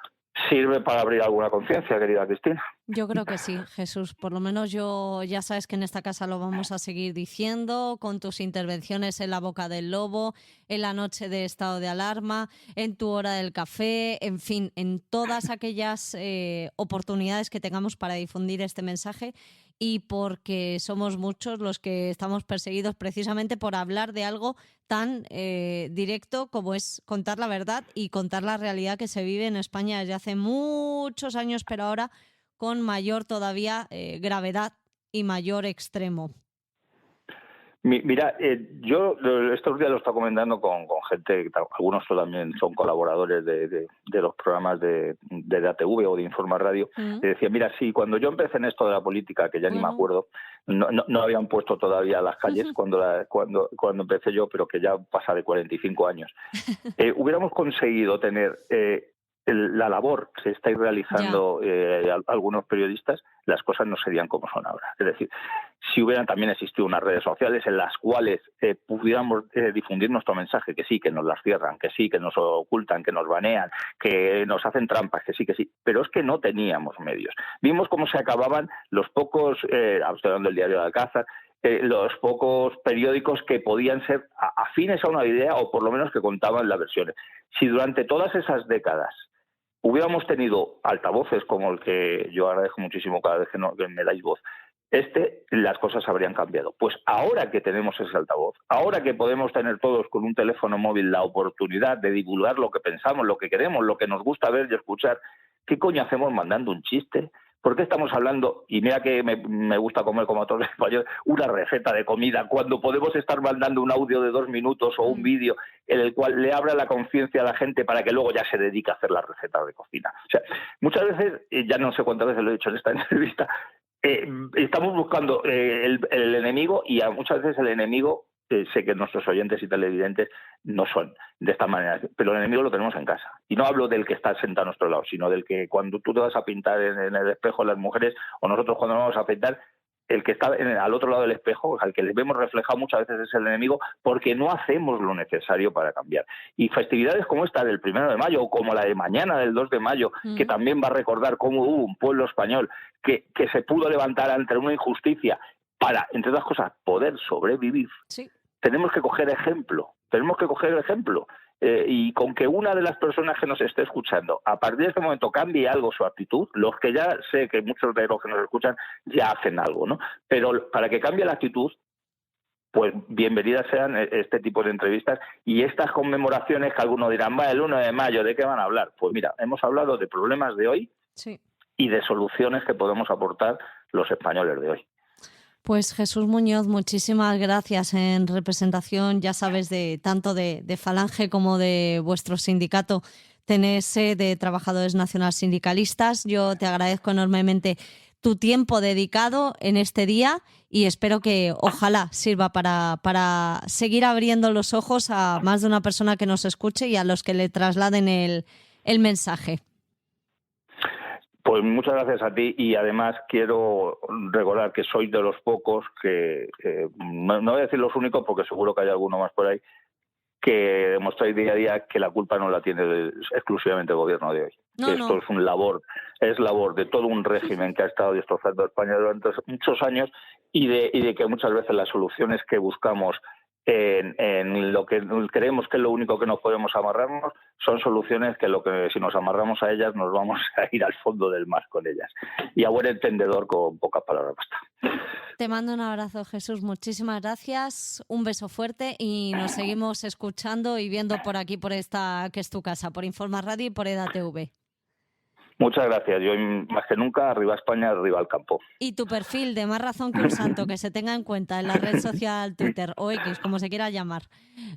sirve para abrir alguna conciencia, querida Cristina. Yo creo que sí, Jesús. Por lo menos ya sabes que en esta casa lo vamos a seguir diciendo, con tus intervenciones en La Boca del Lobo, en la noche de estado de alarma, en tu hora del café, en fin, en todas aquellas oportunidades que tengamos para difundir este mensaje, y porque somos muchos los que estamos perseguidos precisamente por hablar de algo tan directo como es contar la verdad y contar la realidad que se vive en España desde hace muchos años, pero ahora con mayor todavía gravedad y mayor extremo. Mira, yo estos días lo estaba comentando con gente, algunos también son colaboradores de los programas de ATV o de Informa Radio, y decía, mira, sí, cuando yo empecé en esto de la política, que ya ni me acuerdo, no habían puesto todavía las calles cuando empecé yo, pero que ya pasa de 45 años. Hubiéramos conseguido tener la labor que estáis realizando algunos periodistas, las cosas no serían como son ahora. Es decir, si hubieran también existido unas redes sociales en las cuales pudiéramos difundir nuestro mensaje, que sí, que nos las cierran, que sí, que nos ocultan, que nos banean, que nos hacen trampas, que sí, pero es que no teníamos medios. Vimos cómo se acababan los pocos, estoy hablando del diario de Alcázar, los pocos periódicos que podían ser afines a una idea o por lo menos que contaban las versiones. Si durante todas esas décadas hubiéramos tenido altavoces como el que yo agradezco muchísimo cada vez que me dais voz, las cosas habrían cambiado. Pues ahora que tenemos ese altavoz, ahora que podemos tener todos con un teléfono móvil la oportunidad de divulgar lo que pensamos, lo que queremos, lo que nos gusta ver y escuchar, ¿qué coño hacemos mandando un chiste? ¿Por qué estamos hablando, y mira que me gusta comer como a todos los españoles, una receta de comida, cuando podemos estar mandando un audio de 2 minutos o un vídeo en el cual le abra la conciencia a la gente para que luego ya se dedique a hacer la receta de cocina? O sea, muchas veces, ya no sé cuántas veces lo he dicho en esta entrevista, estamos buscando el enemigo, y muchas veces el enemigo, sé que nuestros oyentes y televidentes no son de esta manera, pero el enemigo lo tenemos en casa. Y no hablo del que está sentado a nuestro lado, sino del que cuando tú te vas a pintar en el espejo, las mujeres, o nosotros cuando nos vamos a pintar, el que está al otro lado del espejo, al que les vemos reflejado muchas veces, es el enemigo, porque no hacemos lo necesario para cambiar. Y festividades como esta del 1 de mayo, o como la de mañana del 2 de mayo, que también va a recordar cómo hubo un pueblo español que se pudo levantar ante una injusticia para, entre otras cosas, poder sobrevivir. Sí. Tenemos que coger ejemplo. Y con que una de las personas que nos esté escuchando a partir de este momento cambie algo su actitud, los que ya sé que muchos de los que nos escuchan ya hacen algo, ¿no? Pero para que cambie la actitud, pues bienvenidas sean este tipo de entrevistas y estas conmemoraciones que algunos dirán, va, el 1 de mayo, ¿de qué van a hablar? Pues mira, hemos hablado de problemas de hoy y de soluciones que podemos aportar los españoles de hoy. Pues Jesús Muñoz, muchísimas gracias en representación, ya sabes, de tanto de Falange como de vuestro sindicato TNS de Trabajadores Nacional Sindicalistas. Yo te agradezco enormemente tu tiempo dedicado en este día y espero que ojalá sirva para seguir abriendo los ojos a más de una persona que nos escuche y a los que le trasladen el mensaje. Pues muchas gracias a ti, y además quiero recordar que sois de los pocos que, no voy a decir los únicos porque seguro que hay alguno más por ahí, que demostráis día a día que la culpa no la tiene exclusivamente el gobierno de hoy. Esto es labor de todo un régimen que ha estado destrozando a España durante muchos años y de que muchas veces las soluciones que buscamos en lo que creemos que es lo único que nos podemos amarrarnos son soluciones que si nos amarramos a ellas nos vamos a ir al fondo del mar con ellas. Y a buen entendedor, con pocas palabras basta. Te mando un abrazo, Jesús. Muchísimas gracias. Un beso fuerte y nos seguimos escuchando y viendo por aquí, por esta que es tu casa, por Informa Radio y por EDATV. Muchas gracias. Yo, más que nunca, arriba España, arriba al campo. Y tu perfil de Más Razón que un Santo, que se tenga en cuenta en la red social Twitter o X, como se quiera llamar.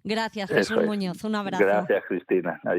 Gracias, Jesús Muñoz. Un abrazo. Gracias, Cristina. Adiós.